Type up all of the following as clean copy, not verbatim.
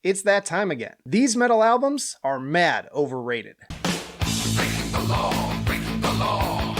it's that time again. These metal albums are mad overrated. Breaking the law, breaking the law,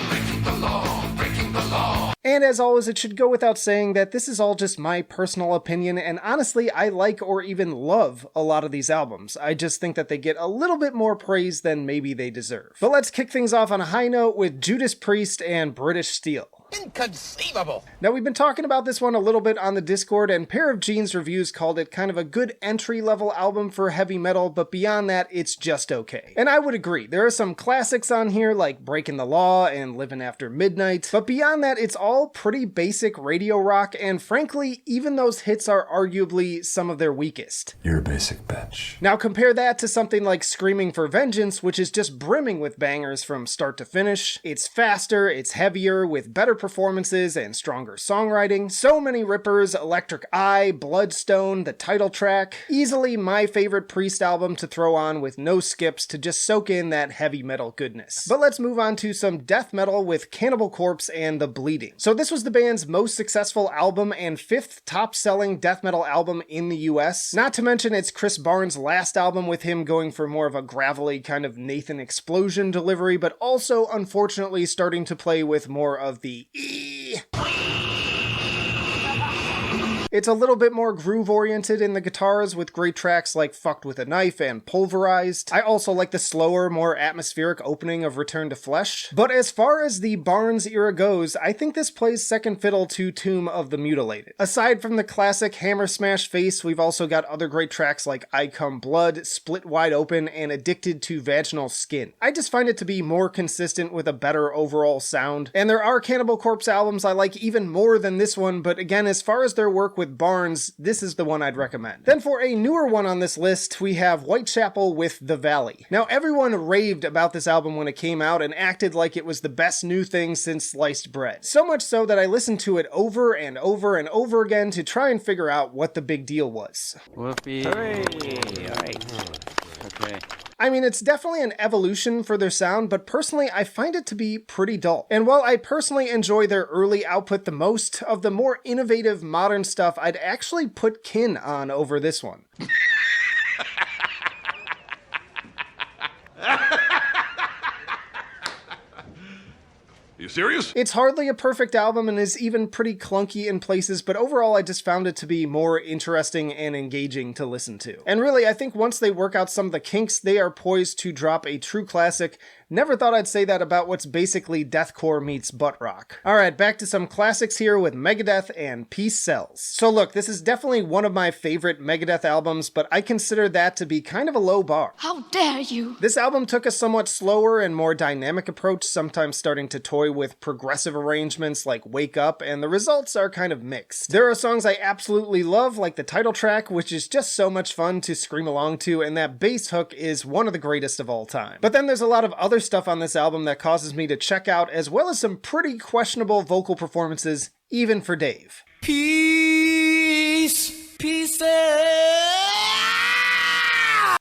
breaking the law, breaking the law. And as always, it should go without saying that this is all just my personal opinion, and honestly, I like or even love a lot of these albums. I just think that they get a little bit more praise than maybe they deserve. But let's kick things off on a high note with Judas Priest and British Steel. Inconceivable! Now, we've been talking about this one a little bit on the Discord, and Pair of Jeans Reviews called it kind of a good entry-level album for heavy metal, but beyond that, it's just okay. And I would agree. There are some classics on here, like Breaking the Law and Living After Midnight, but beyond that, it's all pretty basic radio rock, and frankly, even those hits are arguably some of their weakest. You're a basic bitch. Now, compare that to something like Screaming for Vengeance, which is just brimming with bangers from start to finish. It's faster, it's heavier, with better performances and stronger songwriting. So many rippers, Electric Eye, Bloodstone, the title track. Easily my favorite Priest album to throw on with no skips to just soak in that heavy metal goodness. But let's move on to some death metal with Cannibal Corpse and The Bleeding. So this was the band's most successful album and 5th top-selling death metal album in the US. Not to mention it's Chris Barnes' last album, with him going for more of a gravelly kind of Nathan Explosion delivery, but also unfortunately starting to play with more of the It's a little bit more groove-oriented in the guitars, with great tracks like Fucked with a Knife and Pulverized. I also like the slower, more atmospheric opening of Return to Flesh. But as far as the Barnes era goes, I think this plays second fiddle to Tomb of the Mutilated. Aside from the classic Hammer Smash Face, we've also got other great tracks like I Come Blood, Split Wide Open, and Addicted to Vaginal Skin. I just find it to be more consistent with a better overall sound. And there are Cannibal Corpse albums I like even more than this one, but again, as far as their work with Barnes, this is the one I'd recommend. Then for a newer one on this list, we have Whitechapel with The Valley. Now, everyone raved about this album when it came out and acted like it was the best new thing since sliced bread. So much so that I listened to it over and over and over again to try and figure out what the big deal was. Whoopee. Hooray. All right. Okay. I mean, it's definitely an evolution for their sound, but personally, I find it to be pretty dull. And while I personally enjoy their early output the most, of the more innovative modern stuff, I'd actually put Kin on over this one. You serious? It's hardly a perfect album and is even pretty clunky in places, but overall I just found it to be more interesting and engaging to listen to. And really, I think once they work out some of the kinks, they are poised to drop a true classic. Never thought I'd say that about what's basically deathcore meets butt rock. Alright, back to some classics here with Megadeth and Peace Sells. So look, this is definitely one of my favorite Megadeth albums, but I consider that to be kind of a low bar. How dare you! This album took a somewhat slower and more dynamic approach, sometimes starting to toy with progressive arrangements like Wake Up, and the results are kind of mixed. There are songs I absolutely love, like the title track, which is just so much fun to scream along to, and that bass hook is one of the greatest of all time. But then there's a lot of other stuff on this album that causes me to check out, as well as some pretty questionable vocal performances, even for Dave. Peace, pieces.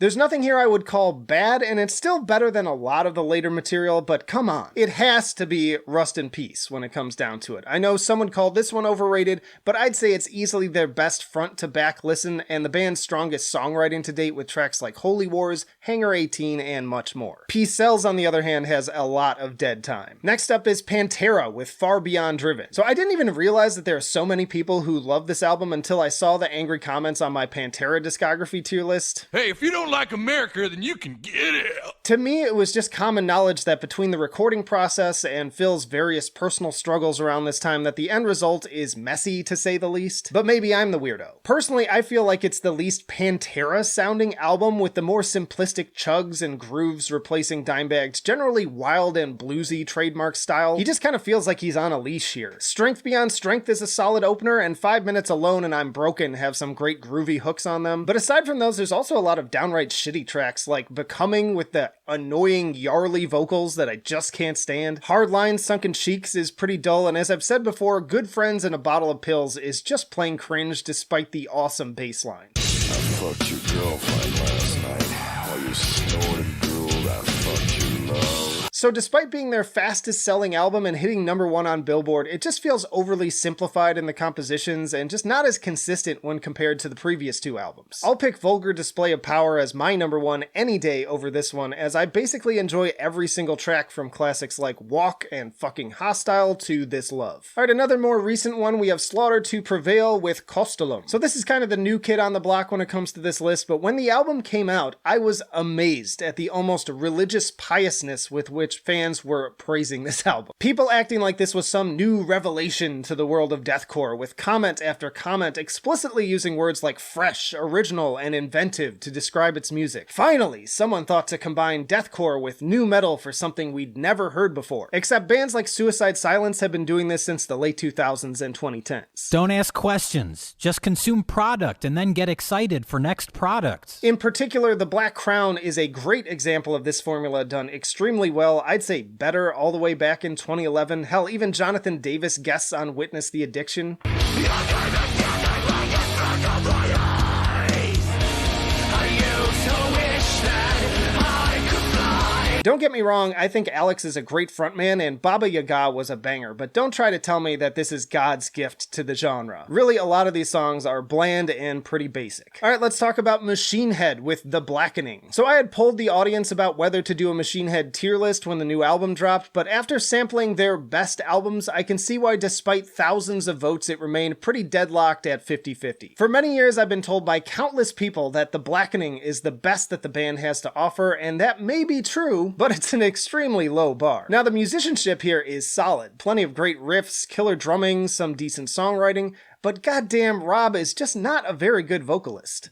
There's nothing here I would call bad, and it's still better than a lot of the later material, but come on. It has to be Rust in Peace when it comes down to it. I know someone called this one overrated, but I'd say it's easily their best front-to-back listen, and the band's strongest songwriting to date with tracks like Holy Wars, Hangar 18, and much more. Peace Sells, on the other hand, has a lot of dead time. Next up is Pantera with Far Beyond Driven. So I didn't even realize that there are so many people who love this album until I saw the angry comments on my Pantera discography tier list. Hey, if you don't like America, then you can get out. To me, it was just common knowledge that between the recording process and Phil's various personal struggles around this time, that the end result is messy, to say the least. But maybe I'm the weirdo. Personally, I feel like it's the least Pantera-sounding album, with the more simplistic chugs and grooves replacing Dimebag's generally wild and bluesy trademark style. He just kind of feels like he's on a leash here. Strength Beyond Strength is a solid opener, and 5 Minutes Alone and I'm Broken have some great groovy hooks on them. But aside from those, there's also a lot of downright shitty tracks like Becoming with the annoying Yarly vocals that I just can't stand. Hardline Sunken Cheeks is pretty dull, and as I've said before, Good Friends and a Bottle of Pills is just plain cringe despite the awesome bass line. I fucked your girlfriend last night while you snored and drooled. I fucked your love. So despite being their fastest selling album and hitting #1 on Billboard, it just feels overly simplified in the compositions and just not as consistent when compared to the previous two albums. I'll pick Vulgar Display of Power as my #1 any day over this one, as I basically enjoy every single track from classics like Walk and fucking Hostile to This Love. Alright, another more recent one, we have Slaughter to Prevail with Kostolom. So this is kind of the new kid on the block when it comes to this list, but when the album came out, I was amazed at the almost religious piousness with which fans were praising this album. People acting like this was some new revelation to the world of deathcore, with comment after comment explicitly using words like fresh, original, and inventive to describe its music. Finally, someone thought to combine deathcore with new metal for something we'd never heard before. Except bands like Suicide Silence have been doing this since the late 2000s and 2010s. Don't ask questions. Just consume product and then get excited for next products. In particular, The Black Crown is a great example of this formula done extremely well. I'd say better all the way back in 2011. Hell, even Jonathan Davis guests on Witness the Addiction. Don't get me wrong, I think Alex is a great frontman and Baba Yaga was a banger, but don't try to tell me that this is God's gift to the genre. Really, a lot of these songs are bland and pretty basic. Alright, let's talk about Machine Head with The Blackening. So I had polled the audience about whether to do a Machine Head tier list when the new album dropped, but after sampling their best albums, I can see why despite thousands of votes it remained pretty deadlocked at 50-50. For many years I've been told by countless people that The Blackening is the best that the band has to offer, and that may be true, but it's an extremely low bar. Now the musicianship here is solid, plenty of great riffs, killer drumming, some decent songwriting, but goddamn Rob is just not a very good vocalist.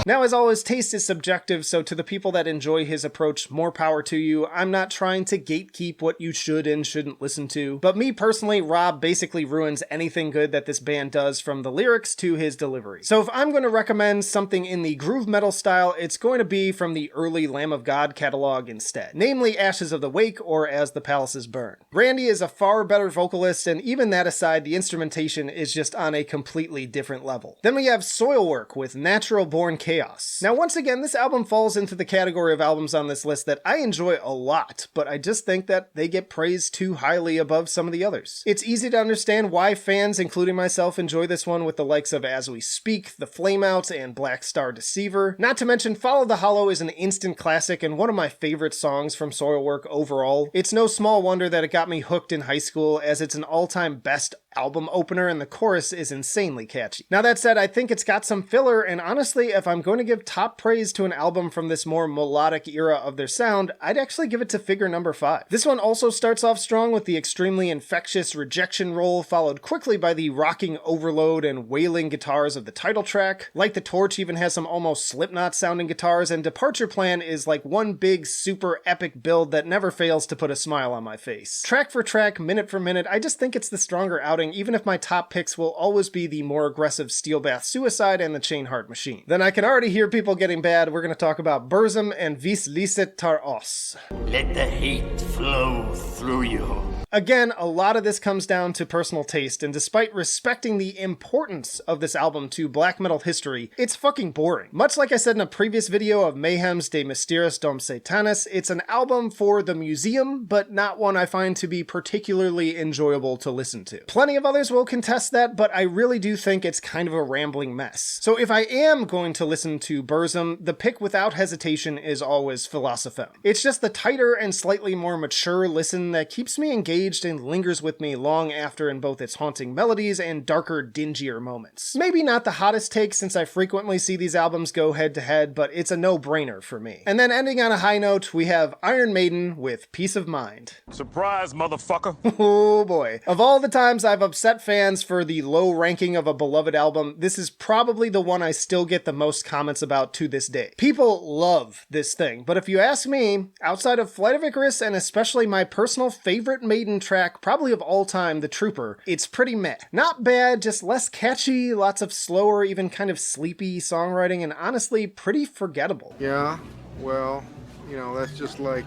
Now, as always, taste is subjective, so to the people that enjoy his approach, more power to you. I'm not trying to gatekeep what you should and shouldn't listen to, but me personally, Rob basically ruins anything good that this band does, from the lyrics to his delivery. So if I'm going to recommend something in the groove metal style, it's going to be from the early Lamb of God catalog instead, namely Ashes of the Wake or As the Palaces Burn. Randy is a far better vocalist, and even that aside, the instrumentation is just on a completely different level. Then we have Soilwork with Natural Born Chaos. Now, once again, this album falls into the category of albums on this list that I enjoy a lot, but I just think that they get praised too highly above some of the others. It's easy to understand why fans, including myself, enjoy this one with the likes of As We Speak, The Flameout, and Black Star Deceiver. Not to mention, Follow the Hollow is an instant classic and one of my favorite songs from Soilwork overall. It's no small wonder that it got me hooked in high school, as it's an all-time best album opener and the chorus is insanely catchy. Now that said, I think it's got some filler, and honestly, if I'm going to give top praise to an album from this more melodic era of their sound, I'd actually give it to Figure Number 5. This one also starts off strong with the extremely infectious Rejection roll, followed quickly by the rocking overload and wailing guitars of the title track. Light the Torch even has some almost Slipknot sounding guitars, and Departure Plan is like one big super epic build that never fails to put a smile on my face. Track for track, minute for minute, I just think it's the stronger outing, even if my top picks will always be the more aggressive Steelbath Suicide and the Chain Heart Machine. Then I can already hear people getting bad. We're going to talk about Burzum and Vis licet tar os. Let the hate flow through you. Again, a lot of this comes down to personal taste, and despite respecting the importance of this album to black metal history, it's fucking boring. Much like I said in a previous video of Mayhem's De Mysteris Dom Satanis, it's an album for the museum, but not one I find to be particularly enjoyable to listen to. Plenty of others will contest that, but I really do think it's kind of a rambling mess. So if I am going to listen to Burzum, the pick without hesitation is always Filosofem. It's just the tighter and slightly more mature listen that keeps me engaged and lingers with me long after in both its haunting melodies and darker, dingier moments. Maybe not the hottest take since I frequently see these albums go head to head, but it's a no-brainer for me. And then ending on a high note, we have Iron Maiden with Peace of Mind. Surprise, motherfucker. Oh boy. Of all the times I've upset fans for the low ranking of a beloved album, this is probably the one I still get the most comments about to this day. People love this thing, but if you ask me, outside of Flight of Icarus and especially my personal favorite Maiden track, probably of all time, The Trooper, it's pretty meh. Not bad, just less catchy, lots of slower, even kind of sleepy songwriting, and honestly, pretty forgettable. Yeah, well, you know, that's just like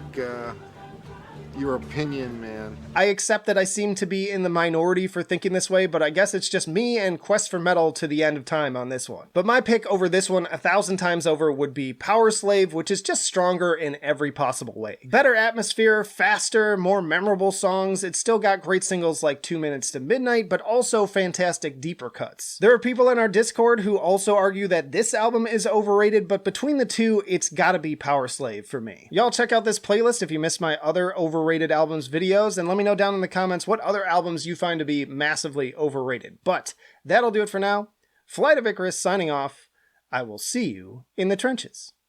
your opinion, man. I accept that I seem to be in the minority for thinking this way, but I guess it's just me and Quest for Metal to the end of time on this one. But my pick over this one 1,000 times over would be Powerslave, which is just stronger in every possible way. Better atmosphere, faster, more memorable songs. It's still got great singles like 2 Minutes to Midnight, but also fantastic deeper cuts. There are people in our Discord who also argue that this album is overrated, but between the two, it's gotta be Powerslave for me. Y'all check out this playlist if you missed my other overrated albums videos, and let me know down in the comments what other albums you find to be massively overrated. But that'll do it for now. Flight of Icarus signing off. I will see you in the trenches.